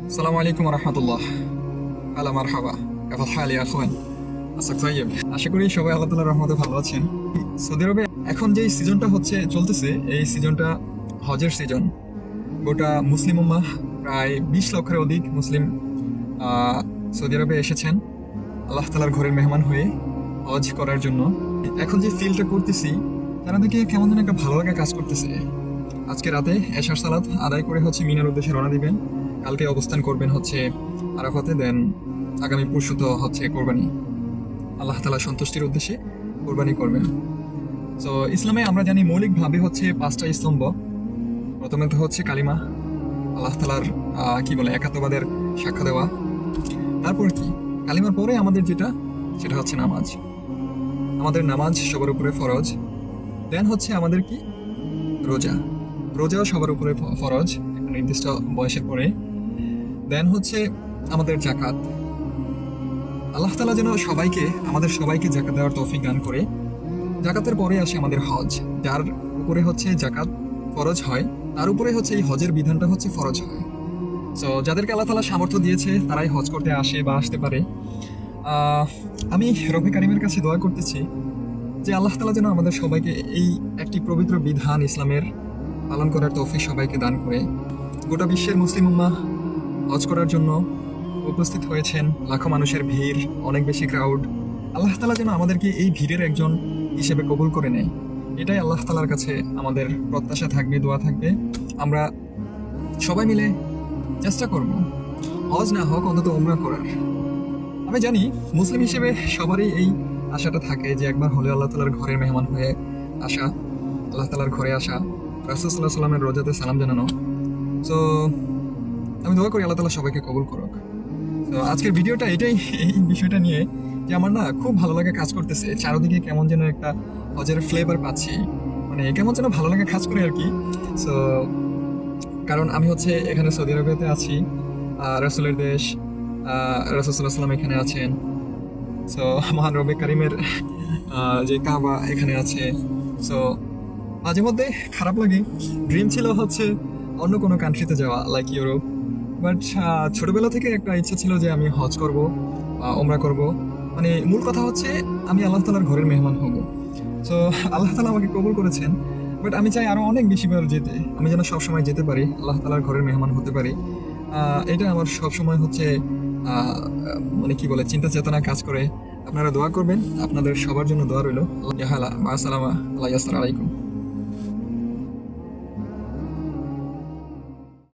আসসালামু আলাইকুম রহমতুল্লাহ। আলা মারহাবা, কেমন হাল ইয়া আখওয়ান? আসাক তাইয়্যিব। আশা করি সবাই আল্লাহ তাআলার রহমতে ভালো আছেন। সৌদি আরবে এখন যে সিজনটা চলতেছে, এই সিজনটা হজের সিজন। গোটা মুসলিম উম্মাহ প্রায় 20 লক্ষের অধিক মুসলিম সৌদি আরবে এসেছেন আল্লাহ তাআলার ঘরের মেহমান হয়ে হজ করার জন্য। এখন যে ফিলটা করতেছি, তারা দেখে কেমন যেন একটা ভালো লাগা কাজ করতেছে। আজকে রাতে এশার সালাত আদায় করে মিনার উদ্দেশ্যে রওনা দিবেন। কালকে অবস্থান করবেন আরাফাতে, দেন আগামী পরশু তো কোরবানি, আল্লাহ তাআলা সন্তুষ্টির উদ্দেশ্যে কোরবানি করবেন। তো ইসলামে আমরা জানি মৌলিকভাবে 5টা স্তম্ভ। প্রথমে তো কালিমা, আল্লাহ তাআলার একাত্মবাদের সাক্ষ্য দেওয়া। তারপর কি, কালিমার পরে আমাদের সেটা নামাজ। আমাদের নামাজ সবার উপরে ফরজ। দেন আমাদের কি, রোজা। রোজাও সবার উপরে ফরজ একটা নির্দিষ্ট বয়সের পরে। দেন আমাদের জাকাত। আল্লাহ তাআলা যেন আমাদের সবাইকে জাকাত দেওয়ার তৌফিক দান করে। জাকাতের পরে আসে আমাদের হজ। যার উপরে জাকাত ফরজ হয়, তার উপরে এই হজের বিধানটা ফরজ হয়। তো যাদেরকে আল্লাহ তাআলা সামর্থ্য দিয়েছে, তারাই হজ করতে আসে বা আসতে পারে। আমি রব্বে কারিমের কাছে দোয়া করতেছি যে আল্লাহ তাআলা যেন আমাদের সবাইকে এই একটি পবিত্র বিধান ইসলামের পালন করার তৌফিক সবাইকে দান করে। গোটা বিশ্বের মুসলিম উম্মাহ হজ করার জন্য উপস্থিত হয়েছেন, লাখো মানুষের ভিড়, অনেক বেশি ক্রাউড। আল্লাহ তাআলা যেন আমাদেরকে এই ভিড়ের একজন হিসেবে কবুল করে নেয়, এটাই আল্লাহ তাআলার কাছে আমাদের প্রত্যাশা থাকবে, দোয়া থাকবে। আমরা সবাই মিলে চেষ্টা করব হজ না হোক অন্তত উমরা করার। আমি জানি মুসলিম হিসেবে সবারই এই আশাটা থাকে যে একবার হলে আল্লাহ তাআলার ঘরের মেহমান হয়ে আসা, আল্লাহ তাআলার ঘরে আসা, রাসূল সাল্লাল্লাহু আলাইহি ওয়াসাল্লামের রোজাতে সালাম জানানো। তো আমি দোয়া করি আল্লাহ তাআলা সবাইকে কবুল করুক। তো আজকের ভিডিওটা এই বিষয়টা নিয়ে যে আমার খুব ভালো লাগে কাজ করতেছে। চারদিকে কেমন যেন একটা হজের ফ্লেভার পাচ্ছি, কেমন যেন ভালো লাগে কাজ করে আর কি। সো কারণ আমি এখানে সৌদি আরবেতে আছি, রাসূলের দেশ, রাসূল সাল্লাল্লাহু আলাইহি ওয়াসাল্লাম এখানে আছেন। সো মহান রব্বে কারিমের যে কাবা এখানে আছে। সো মাঝে মধ্যে খারাপ লাগে। ড্রিম ছিল অন্য কোনো কান্ট্রিতে যাওয়া, লাইক ইউরোপ। বাট ছোটবেলা থেকে একটা ইচ্ছা ছিল যে আমি হজ করব, ওমরা করব। মূল কথা আমি আল্লাহ তাআলার ঘরের মেহমান হব। সো আল্লাহ তাআলা আমাকে কবুল করেছেন। বাট আমি চাই আরো অনেক বেশি বার যেতে, আমি যেন সবসময় যেতে পারি, আল্লাহ তাআলার ঘরের মেহমান হতে পারি। এটা আমার সবসময় চিন্তা চেতনা কাজ করে। আপনারা দোয়া করবেন, আপনাদের সবার জন্য দোয়া রইল। আসসালামু আলাইকুম।